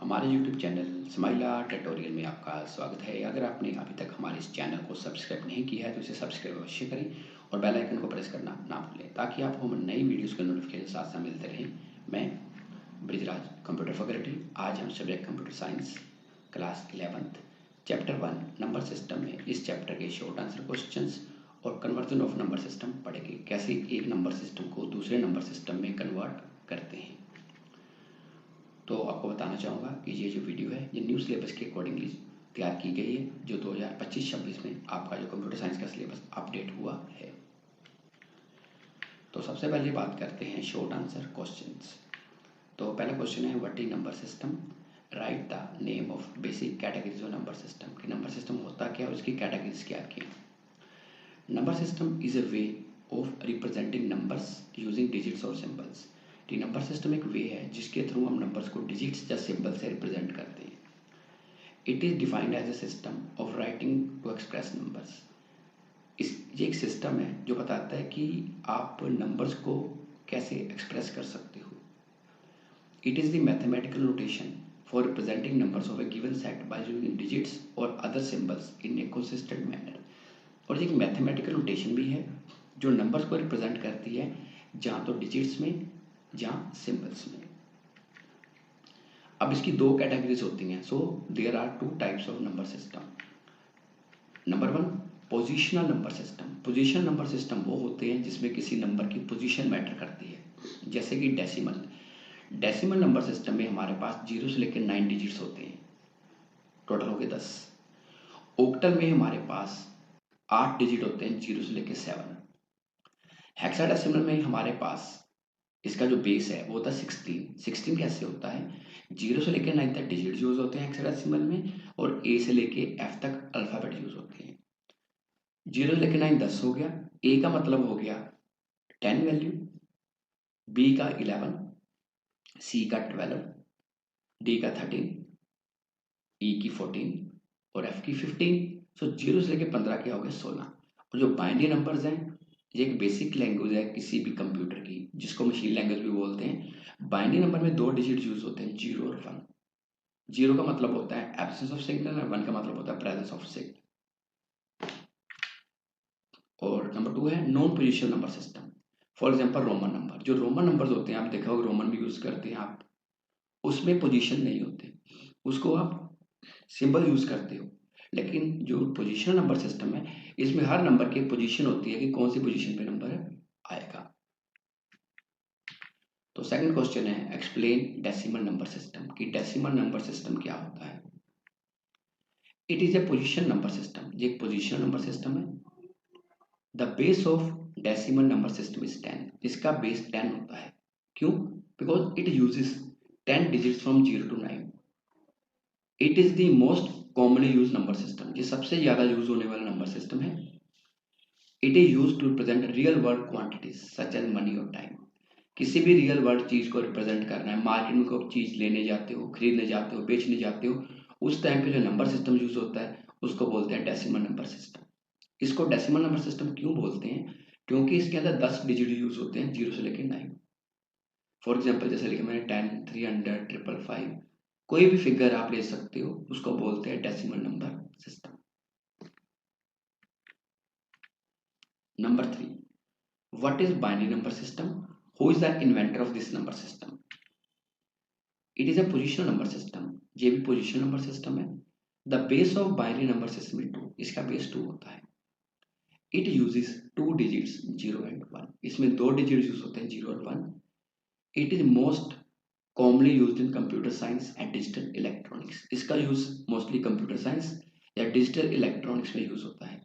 हमारे YouTube channel स्माइला tutorial में आपका स्वागत है। अगर आपने अभी तक हमारे इस चैनल को सब्सक्राइब नहीं किया है तो इसे सब्सक्राइब अवश्य करें और बेल आइकन को प्रेस करना ना भूलें ताकि आपको हम नई वीडियोस के नोटिफिकेशन साथ साथ मिलते रहें। मैं ब्रिजराज कंप्यूटर फैकल्टी। आज हम subject computer science class 11th chapter 1 number system में इस चैप्टर के शॉर्ट आंसर क्वेश्चंस और कन्वर्जन ऑफ नंबर सिस्टम पढ़ेंगे। कैसे एक नंबर सिस्टम को दूसरे नंबर सिस्टम में कन्वर्ट करते हैं। तो आपको बताना चाहूँगा कि ये जो वीडियो है ये न्यू सिलेबस के अकॉर्डिंगली तैयार की गई है, जो 2025-26 में आपका जो कंप्यूटर साइंस का सिलेबस अपडेट हुआ है। तो सबसे पहले बात करते हैं शॉर्ट आंसर क्वेश्चंस। तो पहला क्वेश्चन है what is number system, right the name of basic categories of number system. कि नंबर सिस्टम होता क्या है, उसकी कैटेगरीज क्या क्या। Number system is a way of representing numbers using digits और सिंबल्स। नंबर सिस्टम एक वे है जिसके थ्रू हम नंबर्स को डिजिट्स या सिंबल से रिप्रेजेंट करते हैं। It is defined as a system of writing to express numbers. ये एक सिस्टम है जो बताता है कि आप नंबर्स को कैसे एक्सप्रेस कर सकते हो। It is the mathematical notation for representing numbers of a given set by using digits और other symbols in a consistent manner. और एक मैथमेटिकल नोटेशन भी है जो नंबर्स को रिप्रेजेंट करती है, जहाँ तो डिजिट्स में जहाँ सिंबल्स में। अब इसकी दो कैटेगरीज होती हैं। So there are two types of number system. Number 1 positional number system. Positional number system वो होते हैं जिसमें किसी नंबर की पोजीशन मैटर करती है, जैसे कि डेसिमल। डेसिमल नंबर सिस्टम में हमारे पास 0 से लेकर 9 डिजिट्स होते हैं, टोटल हो गए 10। ओक्टल में हमारे पास 8 डिजिट होते हैं, 0 से लेकर 7। हेक्साडेसिमल में हमारे पास इसका जो बेस है वो होता है 16। 16 कैसे होता है, 0 से लेकर 9 तक डिजिट यूज होते हैं हेक्साडेसिमल में, और ए से लेके एफ तक अल्फाबेट यूज होते हैं। 0 से लेकर 9 10 हो गया। ए का मतलब हो गया 10 वैल्यू, बी का 11, सी का 12, डी का 13, ई की 14 और एफ की 15। सो 0 से लेकर 15 क्या हो गया 16। और जो बाइनरी नंबर्स हैं ये एक बेसिक लैंग्वेज है किसी भी कंप्यूटर की, जिसको मशीन लैंग्वेज भी बोलते हैं। बाइनरी नंबर में दो डिजिट यूज होते हैं, 0 और 1। 0 का मतलब होता है एब्सेंस ऑफ सिग्नल और 1 का मतलब होता है प्रेजेंस ऑफ सिग्नल। और नंबर 2 है non positional number system. For example Roman number. जो रोमन नंबर्स होते हैं, आप देखा होगा रोमन भी यूज करते हैं आप, उसमें पोजीशन नहीं होते, उसको आप सिंबल यूज करते हो। लेकिन जो पोजिशनल नंबर सिस्टम है इसमें हर नंबर की पोजीशन होती है कि कौन सी पोजीशन पे नंबर आएगा। तो सेकंड क्वेश्चन है एक्सप्लेन डेसिमल नंबर सिस्टम। कि डेसिमल नंबर सिस्टम क्या होता है। It is a position number system. ये एक पोजिशनल नंबर सिस्टम है। The base of decimal number system is 10। इसका बेस 10 होता है। क्यों? Because it uses 10 digits from 0 to 9। It is the most commonly use number system. ये सबसे ज्यादा यूज होने वाला नंबर सिस्टम है। It is use to represent real world quantities such as money और टाइम। किसी भी रियल वर्ल्ड चीज को रिप्रेजेंट करना है, मार्केट में कोई चीज लेने जाते हो, खरीदने जाते हो, बेचने जाते हो, उस टाइम पे जो नंबर सिस्टम यूज होता है उसको बोलते हैं डेसिमल नंबर सिस्टम। इसको डेसिमल नंबर सिस्टम क्यों बोलते हैं, क्योंकि इसके अंदर 10 डिजिट यूज होते हैं 0 से लेकर 9। फॉर एग्जाम्पल जैसे लिखा मैंने 10, 300, 555, कोई भी फिगर आप ले सकते हो, उसको बोलते हैं decimal number system. Number 3 what is binary number system, who is the inventor of this number system. It is a positional number system. ये भी पोजिशनल नंबर सिस्टम है। The base of binary number system is 2। इसका base 2 होता है। It uses 2 digits 0 and 1। इसमें 2 digit use होते हैं 0 और 1। It is most commonly used in computer science and digital electronics. इसका यूज मोस्टली कंप्यूटर साइंस या डिजिटल इलेक्ट्रॉनिक्स में यूज होता है।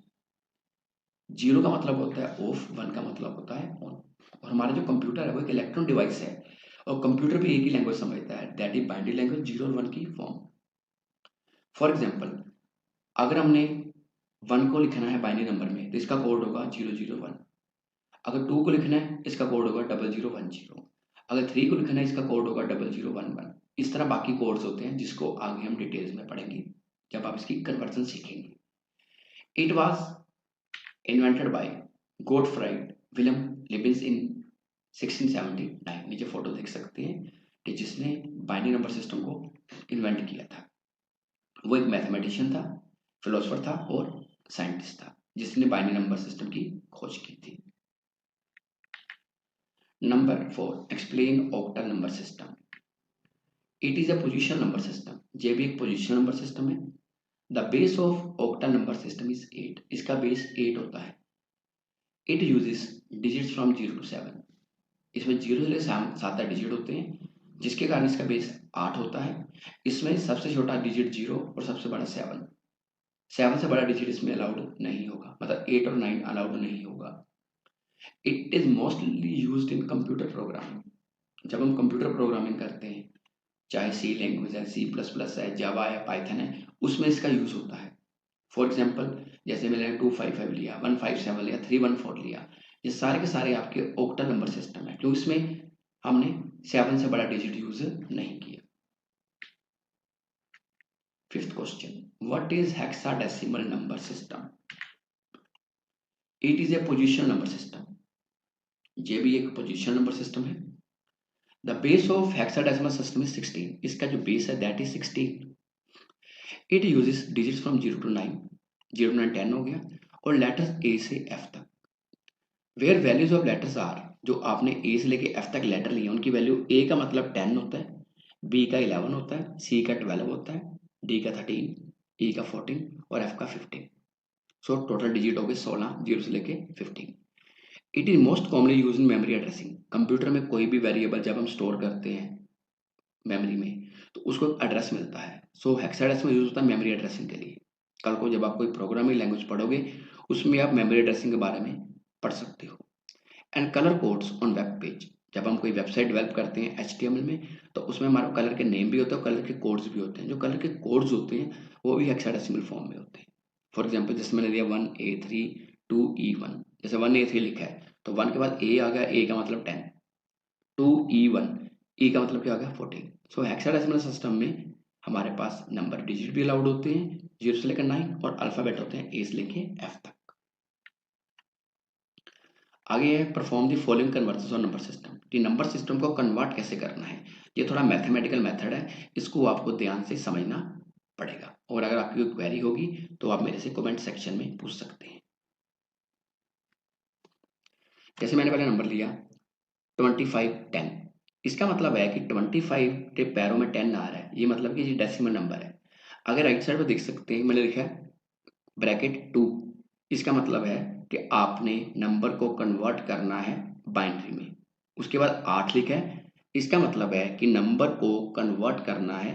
0 का मतलब होता है ऑफ, 1 का मतलब होता है ऑन। और हमारा जो कंप्यूटर है वो एक इलेक्ट्रॉनिक डिवाइस है, और कंप्यूटर भी एक ही लैंग्वेज समझता है, दैट इज बाइनरी लैंग्वेज, 0 और 1 की फॉर्म। फॉर एग्जाम्पल अगर हमने 1 को लिखना है बाइनरी नंबर में तो इसका कोड होगा 001। अगर 2 को लिखना है इसका कोड होगा 0010। अगर 3 को लिखना है इसका कोड होगा 0011। इस तरह बाकी कोड्स होते हैं जिसको आगे हम डिटेल्स में पढ़ेंगे जब आप इसकी कन्वर्जन सीखेंगे। It was invented by Gottfried William Leibniz in 1679। नीचे फोटो देख सकते हैं कि जिसने बाइनरी नंबर सिस्टम को इन्वेंट किया था। वो एक मैथमेटिशियन था, फिलोसफर था और साइंटिस्ट था जिसने बाइनरी नंबर सिस्टम की खोज की थी। Number 4, explain octal number system. It is a position number system. ये भी एक पोजिशन नंबर सिस्टम है। The base of octal number system is 8। इसका बेस 8 होता है। It uses digits from 0 to 7। इसमें 0 से 7 डिजिट होते हैं, जिसके कारण इसका बेस 8 होता है। इसमें सबसे छोटा डिजिट 0 और सबसे बड़ा 7। 7 से बड़ा डिजिट इसमें अलाउड नहीं होगा, मतलब 8 और 9 अलाउड नहीं होगा। It is mostly used in computer programming. जब हम कंप्यूटर प्रोग्रामिंग करते हैं, चाहे सी लैंग्वेज है, C++ है, जावा है, पाइथन है, उसमें इसका यूज होता है। फॉर एग्जाम्पल, जैसे मैंने 255 लिया, 157 लिया, 314 लिया, ये सारे के सारे आपके ऑक्टल नंबर सिस्टम है, क्योंकि इसमें हमने 7 से बड़ा डिजिट यूज नहीं किया। 5th question, what is hexadecimal number system? It is a position number system. ये भी एक पोजिशन नंबर सिस्टम है। The base of hexadecimal system is 16। इसका जो बेस है that is 16। It uses digits from 0 to 9। 0 to 9 10 हो गया, और लेटर्स A से F तक। Where values of letters are, जो आपने A से लेके F तक लेटर लिए उनकी वैल्यू A का मतलब 10 होता है, B का 11 होता है, C का 12 होता है, D का 13, E का 14 और F का 15। सो टोटल डिजिट हो गए 16, 0 से लेके 15। It is most commonly use in memory addressing. Computer में कोई भी वेरिएबल जब हम स्टोर करते हैं मेमोरी में, तो उसको एक एड्रेस मिलता है। सो हेक्साडेसिमल यूज होता है मेमोरी एड्रेसिंग के लिए। कल को जब आप कोई प्रोग्रामिंग लैंग्वेज पढ़ोगे, उसमें आप मेमोरी एड्रेसिंग के बारे में पढ़ सकते हो। And colour codes on web page. जब हम कोई वेबसाइट डेवलप करते हैं HTML में, तो उसमें हमारा कलर के नेम भी होते हैं और कलर के कोड्स भी होते हैं। जो कलर के कोड्स होते हैं वो भी हेक्साडेसिमल फॉर्म में होते हैं। फॉर एग्जाम्पल, जैसे मैंने दिया 1A3 2E1। जैसे 1A3 लिखा है तो 1 के बाद A आ गया, A का मतलब 10, 2E1, E का मतलब क्या हो गया 14। सो हेक्साडेसिमल सिस्टम में हमारे पास नंबर डिजिट भी अलाउड होते हैं 0 से लेकर 9, और अल्फाबेट होते हैं A से लेके F तक। आगे है perform the following conversion on number system, कि नंबर सिस्टम को कन्वर्ट कैसे करना है। ये थोड़ा मैथमेटिकल मेथड है, इसको आपको ध्यान से समझना पड़ेगा। और अगर आपकी कोई क्वेरी होगी तो आप मेरे से कमेंट सेक्शन में पूछ सकते हैं। जैसे मैंने पहले नंबर लिया 25 10। इसका मतलब है कि 25 के पैरों में 10 आ रहा है, ये मतलब कि ये डेसिमल नंबर है। अगर राइट साइड पर देख सकते हैं, मैंने लिखा है ब्रैकेट 2। इसका मतलब है कि आपने नंबर को कन्वर्ट करना है बाइनरी में। उसके बाद 8 लिखा है, इसका मतलब है कि नंबर को कन्वर्ट करना है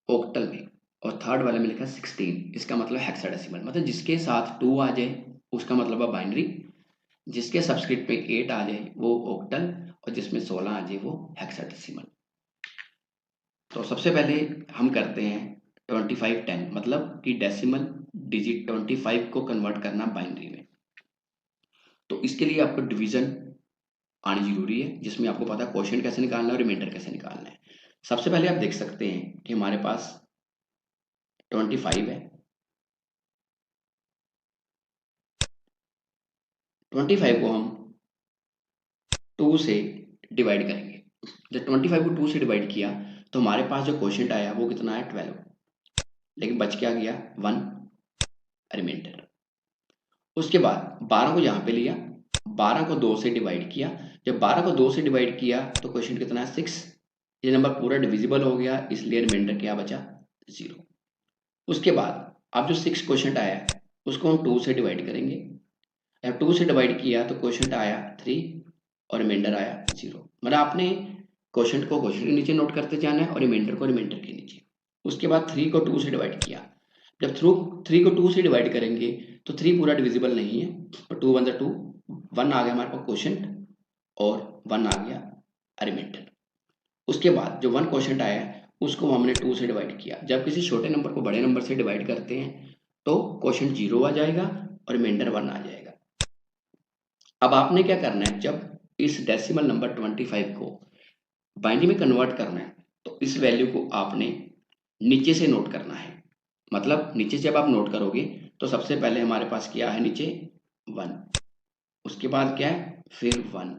ऑक्टल में। और थर्ड वाले में लिखा है 16। इसका मतलब हेक्साडेसिमल, मतलब जिसके साथ 2 आ जाए उसका मतलब है बाइनरी, जिसके सबस्क्रिप्ट में 8 आ जाए वो ऑक्टल, और जिसमें 16 आ जाए वो हेक्साडेसिमल। तो सबसे पहले हम करते हैं 25 10, मतलब कि डेसिमल डिजिट 25 को कन्वर्ट करना बाइनरी में। तो इसके लिए आपको डिवीजन आनी जरूरी है, जिसमें आपको पता है क्वोशिएंट कैसे निकालना है और रिमाइंडर कैसे निकालना है। सबसे पहले आप देख सकते हैं कि हमारे पास 25 है। 25 को हम 2 से डिवाइड करेंगे। जब 25 को 2 से डिवाइड किया तो हमारे पास जो क्वोशिएंट आया वो कितना है 12, लेकिन बच क्या गया 1 रिमाइंडर। उसके बाद 12 को यहाँ पे लिया, 12 को 2 से डिवाइड किया। जब 12 को 2 से डिवाइड किया तो क्वोशिएंट कितना है 6। ये नंबर पूरा डिविजिबल हो गया, इसलिए रिमाइंडर क्या बचा 0। उसके बाद अब जो 6 क्वोशिएंट आया है उसको हम 2 से डिवाइड करेंगे। जब 2 से डिवाइड किया तो क्वोशिएंट आया 3 और रिमाइंडर आया 0। मतलब आपने क्वोशिएंट को क्वोशिएंट के नीचे नोट करते जाना है और रिमाइंडर को रिमाइंडर के नीचे। उसके बाद 3 को 2 से डिवाइड किया। जब 3 को 2 से डिवाइड करेंगे तो 3 पूरा डिविजिबल नहीं है, और 2 1 2, 1 आ गया हमारे पास क्वोशिएंट और 1 आ गया रिमाइंडर। उसके बाद जो 1 क्वोशिएंट आया उसको हमने 2 से डिवाइड किया। जब किसी छोटे नंबर को बड़े नंबर से डिवाइड करते हैं तो क्वोशिएंट 0 आ जाएगा और रिमाइंडर 1 आ जाएगा। अब आपने क्या करना है, जब इस डेसिमल नंबर 25 को बाइनरी में कन्वर्ट करना है तो इस वैल्यू को आपने नीचे से नोट करना है। मतलब नीचे जब आप नोट करोगे तो सबसे पहले हमारे पास क्या है नीचे 1, उसके बाद क्या है फिर 1,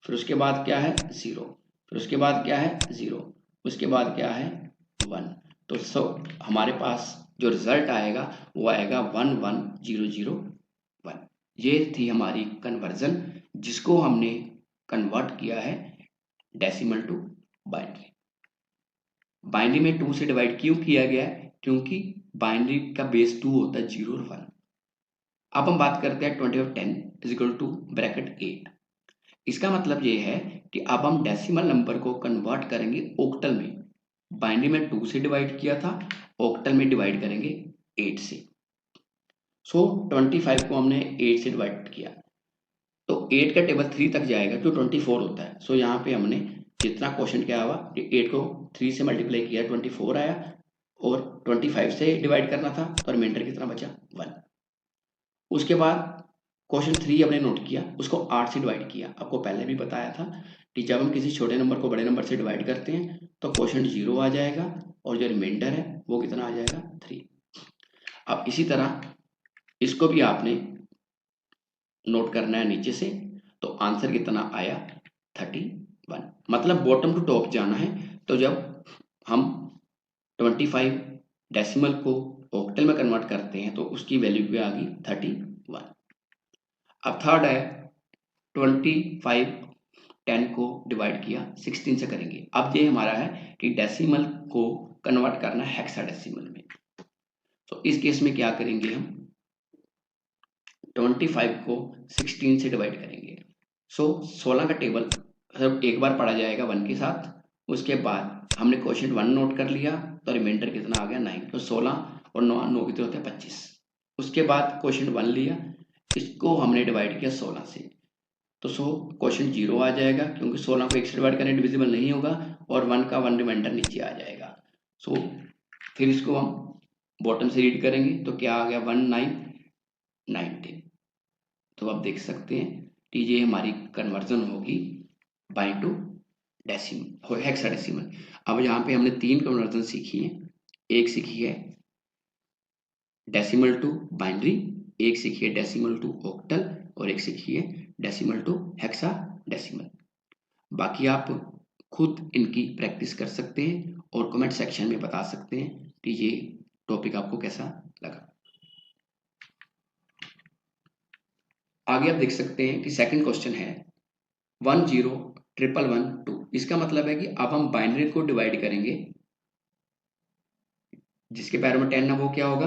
फिर उसके बाद क्या है 0, फिर उसके बाद क्या है 0, उसके बाद क्या है 1। तो हमारे पास जो रिजल्ट आएगा वो आएगा 11001। ये थी हमारी कन्वर्जन जिसको हमने कन्वर्ट किया है डेसिमल टू बाइनरी। बाइनरी में 2 से डिवाइड क्यों किया गया है? क्योंकि बाइनरी का बेस 2 होता है 0 और 1। अब हम बात करते हैं 20/10 इज इक्वल टू ब्रैकेट 8। इसका मतलब ये है कि अब हम डेसिमल नंबर को कन्वर्ट करेंगे ओक्टल में। बाइनरी में 2 से डिवाइड किया था, ओक्टल में डिवाइड करेंगे 8 से। 25 को हमने 8 से डिवाइड किया तो 8 का टेबल 3 तक जाएगा जो 24 होता है। यहाँ पे हमने जितना क्वेश्चन क्या हुआ कि 8 को 3 से मल्टीप्लाई किया 24 आया और 25 से डिवाइड करना था तो रिमाइंडर कितना बचा 1। उसके बाद क्वेश्चन 3 हमने नोट किया, उसको 8 से डिवाइड किया। आपको पहले भी बताया था कि जब हम किसी छोटे नंबर को बड़े नंबर से डिवाइड करते हैं तो क्वेश्चन 0 आ जाएगा और जो रिमाइंडर है वो कितना आ जाएगा 3। अब इसी तरह इसको भी आपने नोट करना है नीचे से, तो आंसर कितना आया 31। मतलब बॉटम टू टॉप जाना है। तो जब हम 25 डेसिमल को ऑक्टल में कन्वर्ट करते हैं तो उसकी वैल्यू क्या आ गई 31। अब थर्ड है 25 10 को डिवाइड किया 16 से करेंगे। अब ये हमारा है कि डेसिमल को कन्वर्ट करना है हेक्साडेसिमल में। तो इस केस में क्या करेंगे हम 25 को 16 से डिवाइड करेंगे। 16 का टेबल एक बार पढ़ा जाएगा 1 के साथ। उसके बाद हमने क्वेश्चन 1 नोट कर लिया तो रिमाइंडर कितना आ गया 9। तो 16 और 9 कितने होते हैं 25। उसके बाद क्वेश्चन 1 लिया, इसको हमने डिवाइड किया 16 से। तो क्वेश्चन 0 आ जाएगा क्योंकि 16 को 1 से डिवाइड करने डिविजिबल नहीं होगा और 1 का 1 रिमाइंडर नीचे आ जाएगा। फिर इसको हम बॉटम से रीड करेंगे तो क्या आ गया 1919। तो आप देख सकते हैं कि ये हमारी कन्वर्जन होगी बाइंड टू डेसिमल हेक्साडेसिमल। अब यहाँ पे हमने 3 कन्वर्जन सीखी है। एक सीखी है डेसिमल टू बाइनरी, एक सीखी है डेसिमल टू ऑक्टल और एक सीखी है डेसिमल टू हेक्साडेसिमल। बाकी आप खुद इनकी प्रैक्टिस कर सकते हैं और कमेंट सेक्शन में बता सकते हैं कि ये टॉपिक आपको कैसा लगा। आगे आप देख सकते हैं कि सेकंड क्वेश्चन है 101112। इसका मतलब है कि अब हम बाइनरी को डिवाइड करेंगे, जिसके पैरों में 10 है वो क्या होगा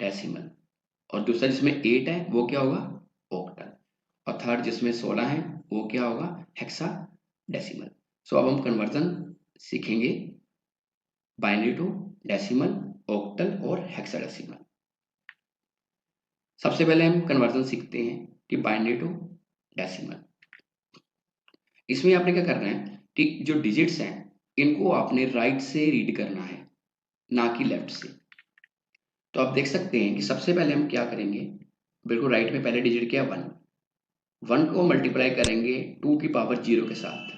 डेसिमल, और दूसरा जिसमें 8 है वो क्या होगा ऑक्टल, और थर्ड जिसमें 16 है वो क्या होगा हेक्साडेसिमल। अब हम कन्वर्जन सीखेंगे बाइनरी टू डेसिमल, ऑक्टल और हेक्साडेसिमल। सबसे पहले हम कन्वर्जन सीखते हैं कि बाइनरी टू डेसिमल। इसमें आपने क्या करना है कि जो डिजिट्स हैं इनको आपने राइट से रीड करना है, ना कि लेफ्ट से। तो आप देख सकते हैं कि सबसे पहले हम क्या करेंगे, बिल्कुल राइट में पहले डिजिट क्या 1 को मल्टीप्लाई करेंगे 2 की पावर 0 के साथ।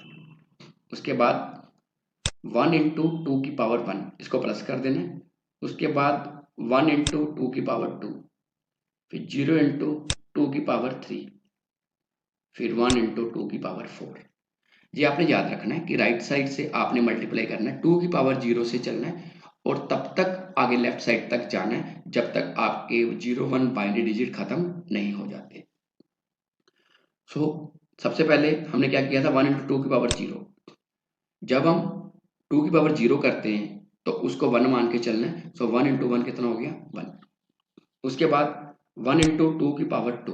उसके बाद 1 इंटू 2 की पावर 1 इसको प्लस कर देना है। उसके बाद 1 इंटू 2 की पावर 2, फिर 0 इंटू 2 की पावर 3, फिर 1 इंटू 2 की पावर 4। ये आपने याद रखना है कि राइट साइड से आपने मल्टीप्लाई करना है, 2 की पावर 0 से चलना है और तब तक आगे लेफ्ट साइड तक जाना है जब तक आपके 0 1 बाइनरी डिजिट खत्म नहीं हो जाते। सबसे पहले हमने क्या किया था 1 इंटू 2 की पावर 0। जब हम 2 की पावर 0 करते हैं तो उसको 1 मान के चलना है। 1 इंटू 1 कितना हो गया 1। उसके बाद 1 इंटू 2 की पावर 2,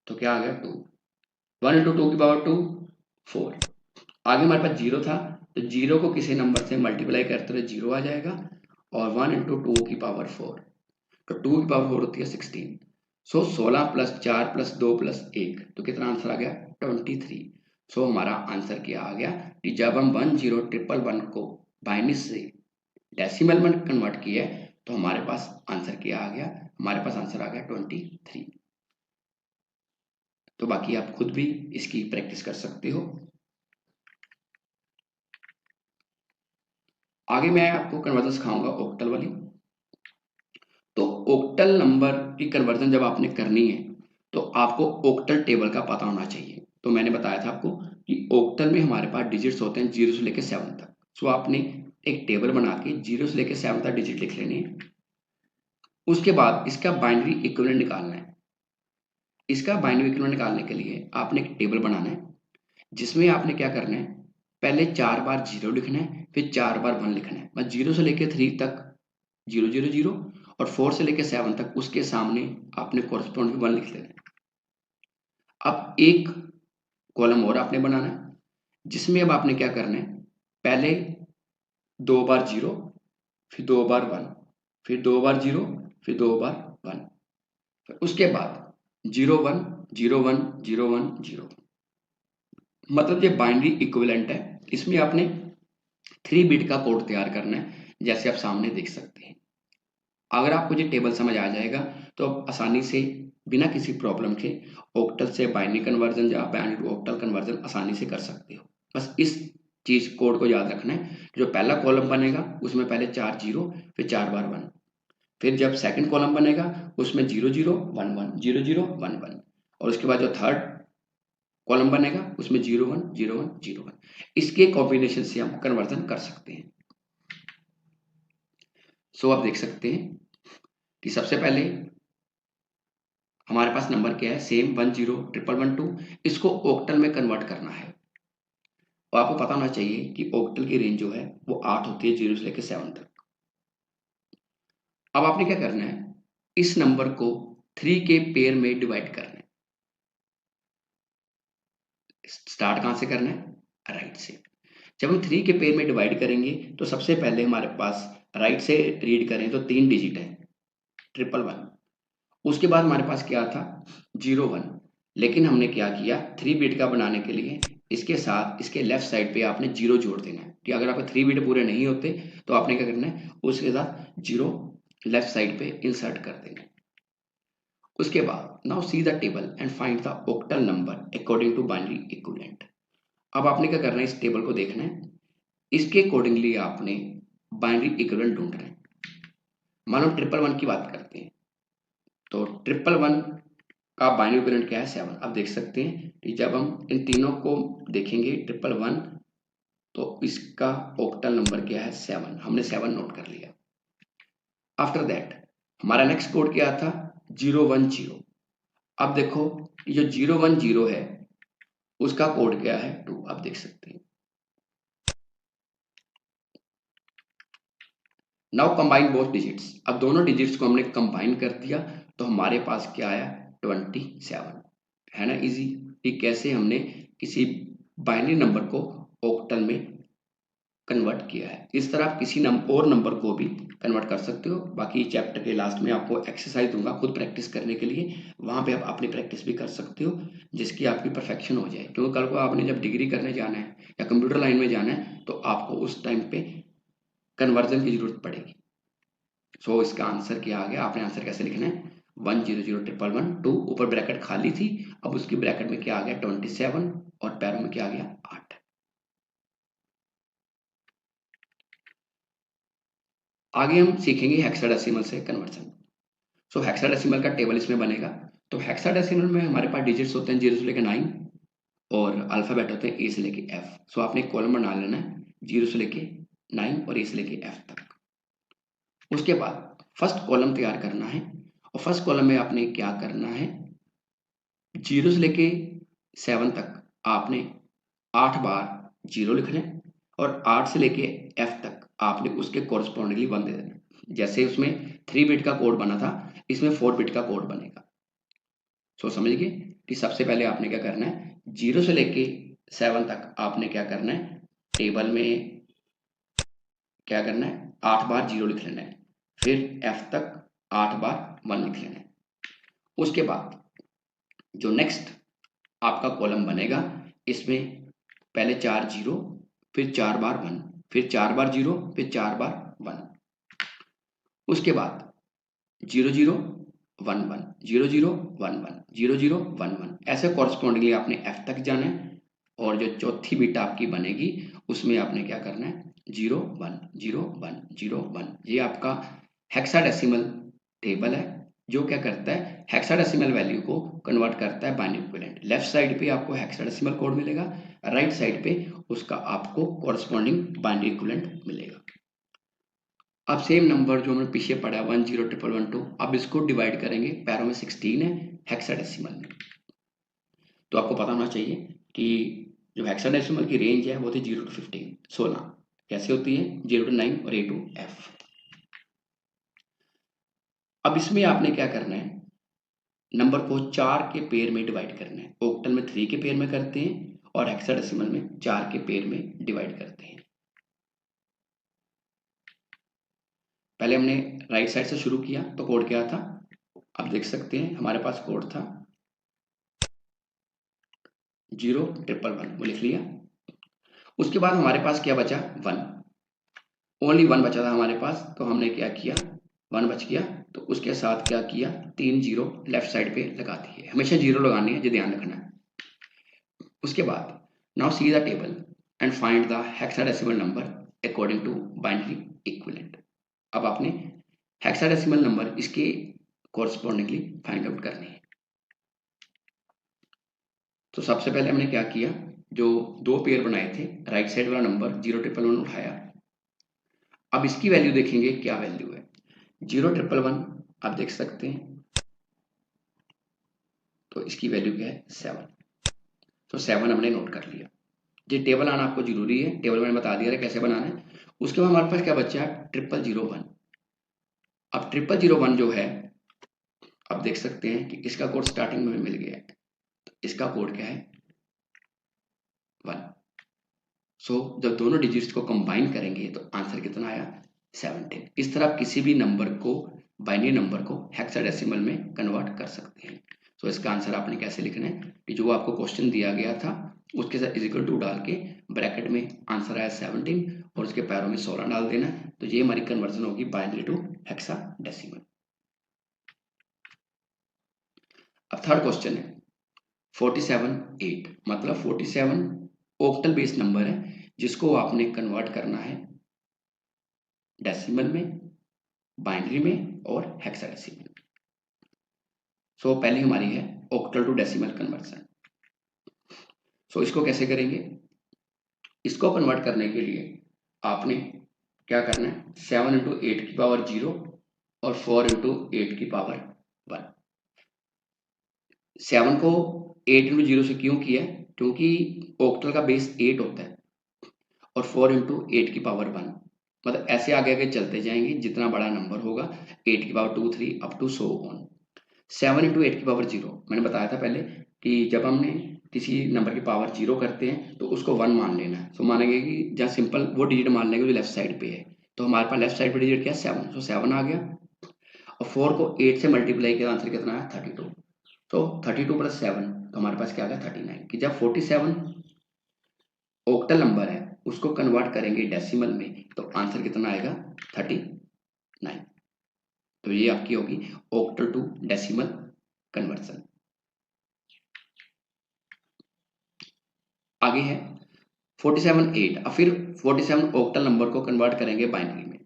तो क्या आ गया 2। 1 इंटू 2 की पावर 2 4। आगे हमारे पास 0 था तो 0 को किसी नंबर से मल्टीप्लाई करते हुए 0 आ जाएगा, और 1 इंटू 2 की पावर 4, तो 2 की पावर 4 होती है 16। 16 प्लस 4 प्लस 2 प्लस 1, तो कितना आंसर आ गया 23। हमारा आंसर क्या आ गया कि जब हम 101111 को बाइनरी से डेसिमल में कन्वर्ट किया तो हमारे पास आंसर क्या आ गया, हमारे पास आंसर आ गया 23। तो बाकी आप खुद भी इसकी प्रैक्टिस कर सकते हो। आगे मैं आपको कन्वर्जन सिखाऊंगा ऑक्टल वाली। तो ऑक्टल नंबर की कन्वर्जन जब आपने करनी है तो आपको ऑक्टल टेबल का पता होना चाहिए। तो मैंने बताया था आपको कि ऑक्टल में हमारे पास डिजिट्स होते हैं 0 से लेकर 7 तक। आपने एक टेबल बना के 0 से लेकर 7 तक डिजिट लिख लेने हैं। उसके बाद इसका बाइनरी इक्विवेलेंट निकालना है। इसका बाइनरी इक्विवेलेंट निकालने के लिए आपने एक टेबल बनाना है, जिसमें आपने क्या करना है, पहले 4 बार 0 लिखना है, फिर 4 बार 1 लिखना है। बस 0 से लेकर 3 तक 0 0 0 और 4 से लेकर 7 तक उसके सामने आपने कॉरस्पॉन्डिंग 1 लिख लेना है। अब एक कॉलम और आपने बनाना है, जिसमें अब आपने क्या करना है, पहले 2 बार 0, फिर 2 बार 1, फिर 2 बार 0, फिर 2 बार 1, फिर उसके बाद 0 1 0 1 0 1 0। मतलब ये बाइनरी इक्विवेलेंट है। इसमें आपने 3 बिट का कोड तैयार करना है, जैसे आप सामने देख सकते हैं। अगर आपको ये टेबल समझ आ जाएगा तो आप आसानी से बिना किसी प्रॉब्लम के ऑक्टल से बाइनरी कन्वर्जन या बाइनरी टू ऑक्टल कन्वर्जन आसानी से कर सकते हो। बस इस चीज कोड को याद रखना है। जो पहला कॉलम बनेगा उसमें पहले 4 0, फिर 4 बार 1, फिर जब सेकंड कॉलम बनेगा उसमें 0 0 1 1 0 0 1 1, और उसके बाद जो थर्ड कॉलम बनेगा उसमें 0 1 0 1 0 1। इसके कॉम्बिनेशन से हम कन्वर्जन कर सकते हैं। सो आप देख सकते हैं कि सबसे पहले हमारे पास नंबर क्या है, सेम 1 0 1 1 2। इसको ऑक्टल में कन्वर्ट करना है। और आपको पता होना चाहिए कि ऑक्टल की रेंज जो है वो 8 होती है 0 से लेकर 7 तक। अब आपने क्या करना है, इस नंबर को 3 के पेयर में डिवाइड करना है। स्टार्ट कहां से करना है, राइट से। जब हम 3 के पेयर में डिवाइड करेंगे तो सबसे पहले हमारे पास राइट से रीड करें तो 3 डिजिट है 1 1 1। उसके बाद हमारे पास क्या था 0 1, लेकिन हमने क्या किया 3 बिट का बनाने के लिए इसके साथ इसके लेफ्ट साइड पे आपने 0 जोड़ देना है कि अगर आपके 3 बिट पूरे नहीं होते तो आपने क्या करना है, उसके साथ 0 लेफ्ट साइड पे इंसर्ट कर देना है। उसके बाद now see the table and find the octal number according to binary equivalent. अब आपने क्या करना है, इस टेबल को देखना है, इसके अकॉर्डिंगली आपने बाइनरी इक्विवेलेंट ढूंढना है। मान लो 1 1 1 की बात करते हैं तो 1 1 1 का बाइनरी इक्विवेलेंट क्या है 7। अब देख सकते हैं कि जब हम इन तीनों को देखेंगे 1 1 1 तो इसका ऑक्टल नंबर क्या है 7। हमने 7 नोट कर लिया। आफ्टर दैट हमारा नेक्स्ट कोड क्या था 0 1 0। अब देखो ये जो 0 1 0 है उसका कोड क्या है 2। आप देख सकते हैं। Now combine both digits. अब दोनों डिजिट्स को हमने कंबाइन कर दिया तो हमारे पास क्या आया 27। है ना इजी कि कैसे हमने किसी बाइनरी नंबर को ऑक्टल में कन्वर्ट किया है। इस तरह आप किसी और नंबर को भी कन्वर्ट कर सकते हो। बाकी चैप्टर के लास्ट में आपको एक्सरसाइज दूंगा खुद प्रैक्टिस करने के लिए, वहां पे आप अपनी प्रैक्टिस भी कर सकते हो जिसकी आपकी परफेक्शन हो जाए। क्योंकि कल को आपने जब डिग्री करने जाना है या कंप्यूटर लाइन में जाना है तो आपको उस टाइम पे कन्वर्जन की जरूरत पड़ेगी। सो इसका आंसर क्या आ गया, आपने आंसर कैसे लिखना है 1 0 0 1 1 1 2, ऊपर ब्रैकेट खाली थी, अब उसकी ब्रैकेट में क्या आ गया 27 और पैरों में क्या आ गया 8। आगे हम सीखेंगे हेक्साडेसिमल से कन्वर्जन। सो हेक्साडेसिमल का टेबल इसमें बनेगा। तो हेक्साडेसिमल में हमारे पास डिजिट्स होते हैं 0 से लेकर 9 और अल्फाबेट होते हैं ए से लेके एफ। सो आपने एक कॉलम बना लेना है 0 से लेके 9 और ए से लेके एफ तक। उसके बाद फर्स्ट कॉलम तैयार करना है और फर्स्ट कॉलम में आपने क्या करना है 0 से लेके 7 तक आपने 8 बार 0 लिखना है और 8 से लेके एफ तक आपने उसके कॉरस्पॉन्डिंगली 1 दे देना। जैसे उसमें 3 बिट का कोड बना था इसमें 4 बिट का कोड बनेगा। सो समझ गए कि सबसे पहले आपने क्या करना है 0 से लेके 7 तक आपने क्या करना है टेबल में क्या करना है 8 बार 0 लिख लेना है, फिर एफ तक 8 बार 1 लिख लेना है। उसके बाद जो नेक्स्ट आपका कॉलम बनेगा इसमें पहले 4 0, फिर 4 बार 1, फिर 4 बार 0, फिर 4 बार 1। उसके बाद 0 0 1 1 0 0 1 1 0 0 1 1 ऐसे कॉरस्पॉन्डिंगली आपने एफ तक जाना है। और जो चौथी बिट आपकी बनेगी उसमें आपने क्या करना है 0 1 0 1 0 1। ये आपका हेक्साडेसिमल टेबल है जो क्या करता है हेक्साडेसिमल वैल्यू को कन्वर्ट करता है बाइनरी इक्विवेलेंट। लेफ्ट साइड पे आपको हेक्साडेसिमल कोड मिलेगा, राइट साइड पे उसका आपको कॉरस्पॉन्डिंग बाइनरी इक्विवेलेंट मिलेगा। अब सेम नंबर जो हमने पीछे पढ़ा 101112, अब इसको डिवाइड करेंगे, पैरों में 16 है, हेक्साडेसिमल में। तो आपको पता होना चाहिए कि जो हेक्साडेसिमल की रेंज है वो थी 0 to 15, 16 कैसे होती है, 0 to 9 और A to F। अब इसमें आपने क्या करना है, नंबर को 4 के पेयर में डिवाइड करना है। ऑक्टल में 3 के पेयर में करते हैं और हेक्साडेसिमल में 4 के पेयर में डिवाइड करते हैं। पहले हमने राइट साइड से शुरू किया तो कोड क्या था, आप देख सकते हैं हमारे पास कोड था 01111, वो लिख लिया। उसके बाद हमारे पास क्या बचा, 1, ओनली 1 बचा था हमारे पास, तो हमने क्या किया, 1 बच गया तो उसके साथ क्या किया, 3 जीरो लेफ्ट साइड पे लगा दिए, हमेशा जीरो लगानी है, ये ध्यान रखना है। उसके बाद now see the table and find the hexadecimal number according to binary equivalent. अब आपने हेक्साडेसिमल नंबर इसके कॉरस्पॉन्डिंगली फाइंड आउट करने हैं। तो सबसे पहले हमने क्या किया, जो 2 पेयर बनाए थे, राइट साइड वाला नंबर 01111 उठाया। अब इसकी वैल्यू देखेंगे क्या वैल्यू है, 01111 आप देख सकते हैं, तो इसकी वैल्यू क्या है, 7। तो 7 हमने नोट कर लिया। ये टेबल आना आपको जरूरी है, टेबल मैंने बता दिया है कैसे बनाना है। उसके बाद हमारे पास क्या बचा है, 0001। अब 0001 जो है, आप देख सकते हैं कि इसका कोड स्टार्टिंग में मिल गया है, तो इसका कोड क्या है, 1। सो जब दोनों डिजिट्स को कंबाइन करेंगे तो आंसर कितना आया, 17। इस तरह आप किसी भी नंबर को, बाइनरी नंबर को हेक्साडेसिमल में कन्वर्ट कर सकते हैं। तो इसका आंसर आपने कैसे लिखना है कि जो आपको क्वेश्चन दिया गया था उसके साथ इजिकल टू डाल के ब्रैकेट में आंसर आया 17 और उसके पैरों में 16 डाल देना, तो ये हमारी कन्वर्जन होगी बाइनरी टू हेक्साडेसिमल। अब थर्ड क्वेश्चन है 47 8, मतलब 47 ऑक्टल बेस्ड नंबर है जिसको आपने कन्वर्ट करना है डेसिमल में, बाइनरी में और हेक्साडेसिमल। सो पहली हमारी है ऑक्टल टू डेसिमल कन्वर्जन। सो इसको कैसे करेंगे, इसको कन्वर्ट करने के लिए आपने क्या करना है, 7 इंटू 8 की पावर 0 और 4 इंटू 8 की पावर 1। 7 को 8 इंटू 0 से क्यों किया, क्योंकि ऑक्टल का बेस 8 होता है और 4 इंटू 8 की पावर 1, मतलब ऐसे आगे आगे चलते जाएंगे, जितना बड़ा नंबर होगा 8 की power 2 3 up to so on. 7 into 8 की पावर 0, मैंने बताया था पहले कि जब हमने किसी नंबर की पावर 0 करते हैं तो उसको 1 मान लेना है। सो मानेंगे कि जहाँ सिंपल वो डिजिट मान लेंगे जो लेफ्ट साइड पे है, तो हमारे पास लेफ्ट साइड पे डिजिट क्या है, 7। सो 7 आ गया और 4 को 8 से मल्टीप्लाई किया, आंसर कितना आया, 32। तो 32 प्लस 7, तो हमारे पास क्या आ गया, 39। कि जब 47 ऑक्टल नंबर है उसको कन्वर्ट करेंगे डेसिमल में तो आंसर कितना आएगा, 39। तो ये आपकी होगी ऑक्टल टू डेसिमल कन्वर्सन। आगे है 47 8, अब फिर 47 ऑक्टल नंबर को कन्वर्ट करेंगे बाइनरी में।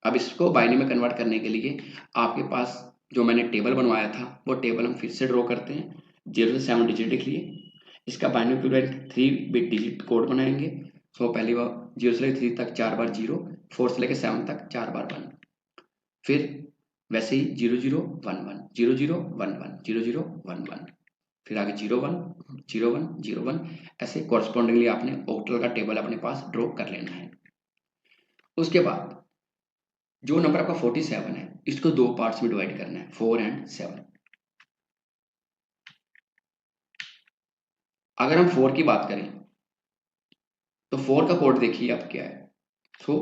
अब इसको बाइनरी में कन्वर्ट करने के लिए आपके पास जो मैंने टेबल बनवाया था वो टेबल हम फिर से ड्रॉ करते हैं। 0 से 7 डिजिट लिख लिए, इसका binary equivalent 3 bit digit code बनाएंगे। सो पहली बार 0 से लेकर 3 तक 4 बार 0, 4 से लेकर 7 तक 4 बार 1, फिर वैसे ही 0 0 1 1 0 0 1 1 0 0 1 1, फिर आगे 0 1 0 1 0 1, ऐसे कॉरस्पॉन्डिंगली आपने ऑक्टल का टेबल अपने पास ड्रॉ कर लेना है। उसके बाद जो नंबर आपका 47 है इसको 2 पार्ट्स में डिवाइड करना है, 4 एंड 7। अगर हम 4 की बात करें तो 4 का कोड देखिए अब क्या है। So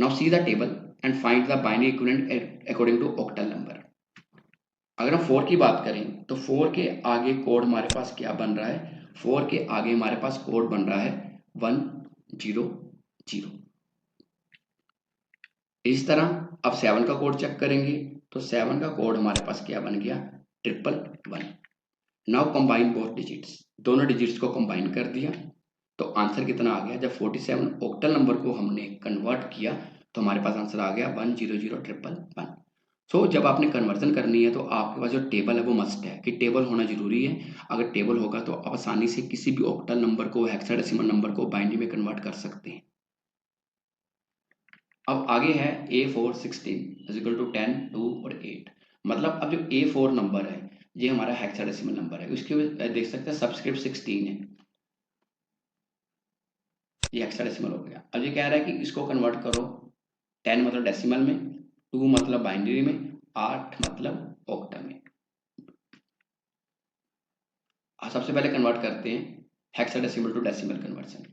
now see the table and find the binary equivalent according to octal number. अगर हम 4 की बात करें तो 4 के आगे कोड हमारे पास क्या बन रहा है, 4 के आगे हमारे पास कोड बन रहा है 1 0 0। इस तरह अब 7 का कोड चेक करेंगे तो 7 का कोड हमारे पास क्या बन गया, 111। नाउ कंबाइन बोथ डिजिट्स, दोनों डिजिट्स को कंबाइन कर दिया तो आंसर कितना आ गया, जब 47 ऑक्टल नंबर को हमने कन्वर्ट किया तो हमारे पास आंसर आ गया 1 0 0 1 1 1। सो जब आपने कन्वर्जन करनी है तो आपके पास जो टेबल है वो मस्ट है कि टेबल होना जरूरी है। अगर टेबल होगा तो आप आसानी से किसी भी ऑक्टल नंबर को, हेक्साडेसिमल नंबर को बाइनरी में कन्वर्ट कर सकते हैं। अब आगे है A4 16 इज इक्वल टू 10 2 और 8। मतलब अब जो A4 नंबर है ये हमारा हेक्साडेसिमल नंबर है, उसके देख सकते हैं सबस्क्रिप्ट 16 है, ये हेक्साडेसिमल हो गया। अब ये कह रहा है कि इसको कन्वर्ट करो 10 मतलब डेसिमल में, 2 मतलब बाइनरी में, 8 मतलब ऑक्टल में। सबसे पहले कन्वर्ट करते हैं हेक्साडेसिमल टू डेसिमल कन्वर्जन।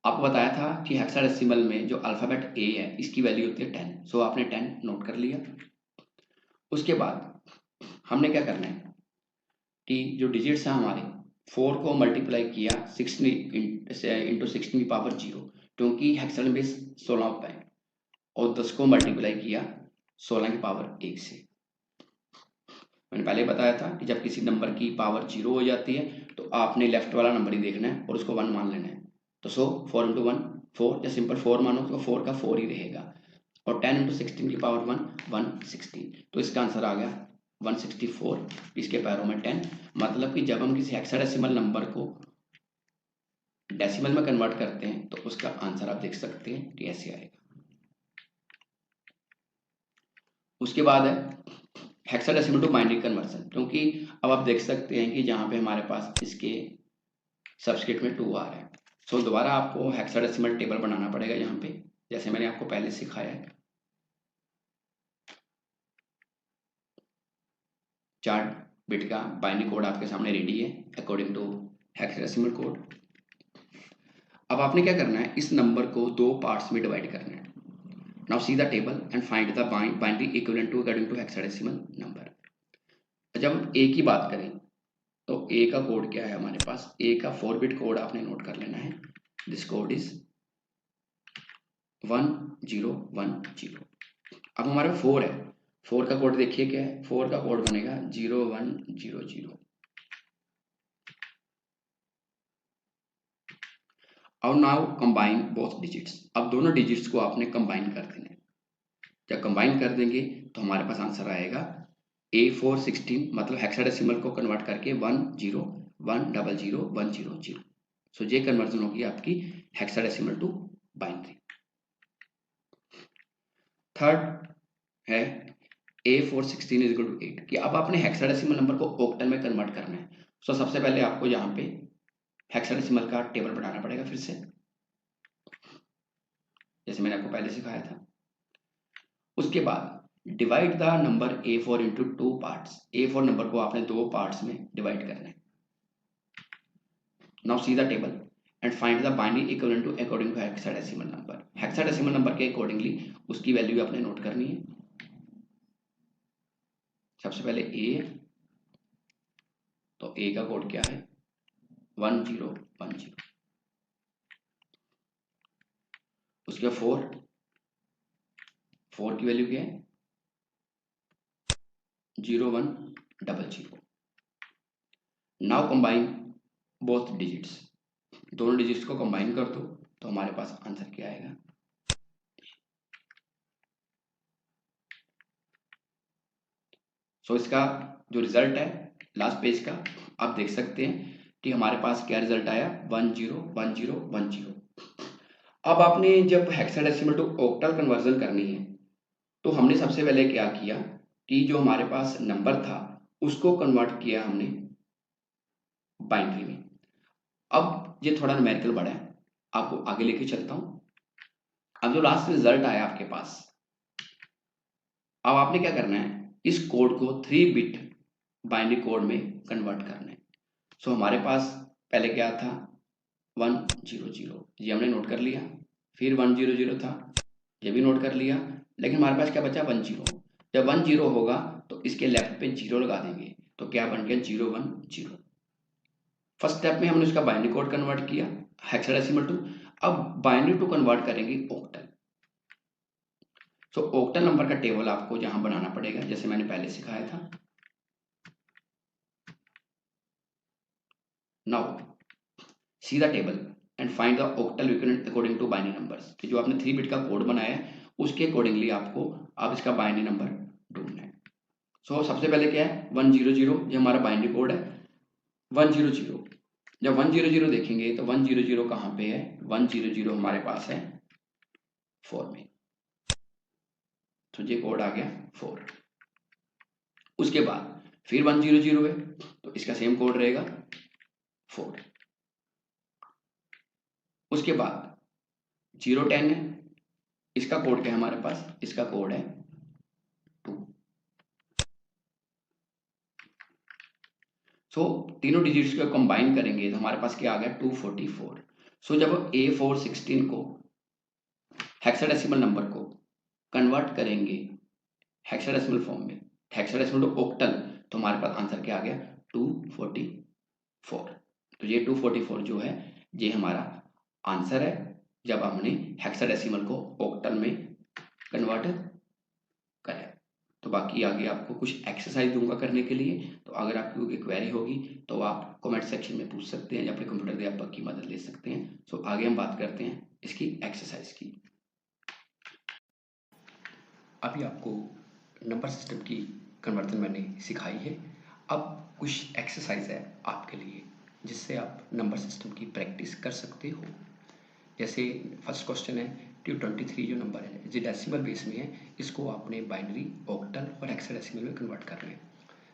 आपको बताया था कि हेक्साडेसिमल में जो अल्फाबेट ए है इसकी वैल्यू होती है 10, सो आपने 10 नोट कर लिया। उसके बाद हमने क्या करना है कि जो डिजिट्स हैं हमारे 4 को मल्टीप्लाई किया 16 इंटू 16 की पावर 0, क्योंकि हेक्साडेसिमल बेस 16 होता है, और 10 को मल्टीप्लाई किया 16 की पावर 1 से। मैंने पहले बताया था कि जब किसी नंबर की पावर 0 हो जाती है तो आपने लेफ्ट वाला नंबर ही देखना है और उसको 1 मान लेना है। तो 4 इंटू 1 4, या सिंपल 4 मानो तो 4 का 4 ही रहेगा, और 10 इंटू 16 की पावर 1 116, तो इसका आंसर आ गया 164, इसके पैरों में 10। मतलब कि जब हम किसी हेक्साडेसिमल नंबर को डेसिमल में कन्वर्ट करते हैं तो उसका आंसर आप देख सकते हैं कि ऐसे आएगा। उसके बाद है हेक्साडेसिमल टू बाइनरी कन्वर्जन, क्योंकि अब आप देख सकते हैं कि जहाँ पे हमारे पास इसके सबस्क्रिप्ट में 2 आ रहा है, सो दोबारा आपको हेक्साडेसिमल टेबल बनाना पड़ेगा यहाँ पे, जैसे मैंने आपको पहले सिखाया है। 4 बिट का बाइनरी कोड आपके सामने रेडी है अकॉर्डिंग टू हेक्साडेसिमल कोड। अब आपने क्या करना है, इस नंबर को 2 पार्ट्स में डिवाइड करना है। Now see the table and find the binary equivalent to according to hexadecimal number. जब हम ए की बात करें तो ए का कोड क्या है हमारे पास, ए का 4 बिट कोड आपने नोट कर लेना है। This code is 1010। अब हमारा 4 है, 4 का कोड देखिए क्या है, 4 का कोड बनेगा 0100। और नाउ कंबाइन बोथ डिजिट्स, अब दोनों डिजिट्स को आपने कंबाइन कर देना है। जब कंबाइन कर देंगे तो हमारे पास आंसर आएगा A4 16, मतलब हेक्साडेसिमल को कन्वर्ट करके 10100100। सो ये कन्वर्जन होगी आपकी हेक्साडेसिमल टू बाइनरी। थर्ड है A4 16 इज इक्वल टू 8, कि अब आपने हेक्साडेसिमल नंबर को ऑक्टल में कन्वर्ट करना है। सो सबसे पहले आपको यहाँ पे हेक्साडेसिमल का टेबल बनाना पड़ेगा फिर से, जैसे मैंने आपको पहले सिखाया था। उसके बाद divide the number A4 into 2 parts, A4 number को आपने 2 पार्ट्स में डिवाइड करना है। Now see the table and find the binary equivalent to according to hexadecimal number. Hexadecimal number के अकॉर्डिंगली उसकी वैल्यू आपने नोट करनी है। सबसे पहले ए है, तो ए का कोड क्या है 1010। उसके 4 की वैल्यू क्या है 0100। नाउ कंबाइन बोथ डिजिट्स, दोनों डिजिट्स को कंबाइन कर दो तो हमारे पास आंसर क्या आएगा। सो इसका जो रिजल्ट है लास्ट पेज का, आप देख सकते हैं कि हमारे पास क्या रिजल्ट आया 101010। अब आपने जब हेक्साडेसिमल टू ऑक्टल कन्वर्जन करनी है तो हमने सबसे पहले क्या किया कि जो हमारे पास नंबर था उसको कन्वर्ट किया हमने बाइनरी में। अब ये थोड़ा न्यूमेरिकल बड़ा है, आपको आगे लेके चलता हूं। अब जो लास्ट रिजल्ट आया आपके पास, अब आपने क्या करना है, इस कोड को 3 बिट बाइनरी कोड में कन्वर्ट करना है। सो हमारे पास पहले क्या था 100, ये हमने नोट कर लिया। फिर 100 था, ये भी नोट कर लिया। लेकिन हमारे पास क्या बचा 10। जब 10 होगा तो इसके लेफ्ट पे 0 लगा देंगे, तो क्या बन गया 010। फर्स्ट स्टेप में हमने उसका बाइनरी कोड कन्वर्ट किया हेक्साडेसिमल टू। अब बाइनरी टू कन्वर्ट करेंगे ऑक्टल। सो ऑक्टल नंबर का टेबल आपको जहां बनाना पड़ेगा, जैसे मैंने पहले सिखाया था। Now see the table and find the octal equivalent according to binary numbers, कि जो आपने 3 बिट का कोड बनाया है उसके अकॉर्डिंगली आपको अब इसका बाइनरी नंबर ढूंढना है। सो सबसे पहले क्या है 100, ये हमारा बाइनरी कोड है 100। जब 100 देखेंगे तो 100 कहाँ पे है, 100 हमारे पास है 4 में, तो ये कोड आ गया 4। उसके बाद फिर 100 है तो इसका सेम कोड रहेगा 4। उसके बाद 010 है, इसका कोड क्या है हमारे पास, इसका कोड है 2। सो तीनों डिजिट्स को कंबाइन करेंगे तो हमारे पास क्या आ गया 244। सो जब A416 को हेक्साडेसिमल नंबर को कन्वर्ट करेंगे हेक्साडेसिमल फॉर्म में, हेक्साडेसिमल टू ऑक्टल, तो हमारे पास आंसर क्या आ गया 244। तो ये 244 जो है ये हमारा आंसर है जब हमने हेक्साडेसिमल को ऑक्टल में कन्वर्ट करें। तो बाकी आगे आपको कुछ एक्सरसाइज दूंगा करने के लिए, तो अगर आपकी कोई क्वेरी होगी तो आप कमेंट सेक्शन में पूछ सकते हैं या अपने कंप्यूटर अध्यापक की मदद ले सकते हैं। सो आगे हम बात करते हैं इसकी एक्सरसाइज की। अभी आपको नंबर सिस्टम की कन्वर्जन मैंने सिखाई है, अब कुछ एक्सरसाइज है आपके लिए जिससे आप नंबर सिस्टम की प्रैक्टिस कर सकते हो। जैसे फर्स्ट क्वेश्चन है 223 जो नंबर है जो डेसिमल बेस में है, इसको आपने बाइनरी, ऑक्टल और हेक्साडेसिमल में कन्वर्ट करना है।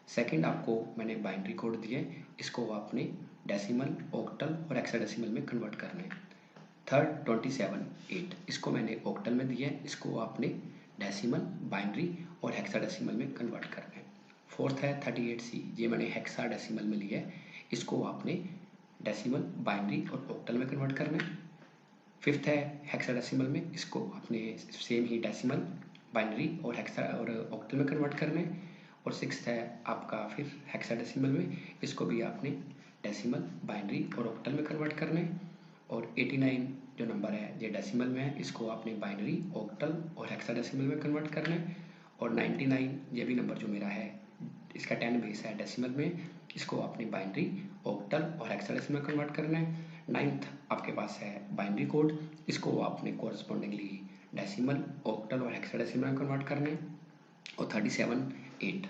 सेकंड आपको मैंने बाइनरी कोड दिया है, इसको आपने डेसिमल, ऑक्टल और हेक्साडेसिमल में कन्वर्ट करना है। थर्ड 27 इसको मैंने ऑक्टल में दिया है, इसको आपने डेसिमल, बाइनरी और हेक्साडेसिमल में कन्वर्ट करना है। फोर्थ है 38C, ये मैंने हेक्साडेसिमल में लिया है, इसको आपने डेसिमल, बाइनरी और ऑक्टल में कन्वर्ट करना है। फिफ्थ है हेक्साडेसिमल में, इसको आपने सेम ही डेसिमल, बाइनरी और हेक्सा और ऑक्टल में कन्वर्ट करना है। और सिक्स्थ है आपका फिर हेक्साडेसिमल में, इसको भी आपने डेसिमल, बाइनरी और ऑक्टल में कन्वर्ट करना है। और 89 जो नंबर है ये डेसिमल में है, इसको आपने बाइनरी, ऑक्टल और हेक्साडेसिमल में कन्वर्ट करना है। और 99 ये भी नंबर जो मेरा है, इसका 10 बेस है डेसिमल में, इसको आपने बाइनरी, ऑक्टल और हेक्साडेसिमल में कन्वर्ट करना है। 9th आपके पास है बाइनरी कोड, इसको आपने कोरस्पॉन्डिंगली डेसिमल, ऑक्टल और हेक्साडेसिमल में कन्वर्ट करना है। और 37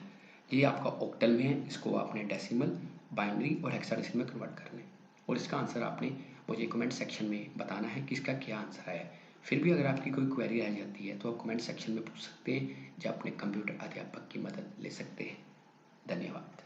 ये आपका ऑक्टल में है, इसको आपने डेसिमल, बाइनरी और हेक्साडेसिमल में कन्वर्ट करना है। और इसका आंसर आपने मुझे कमेंट सेक्शन में बताना है कि इसका क्या आंसर है। फिर भी अगर आपकी कोई क्वेरी रह जाती है तो आप कमेंट सेक्शन में पूछ सकते हैं या अपने कंप्यूटर अध्यापक की मदद ले सकते हैं। धन्यवाद।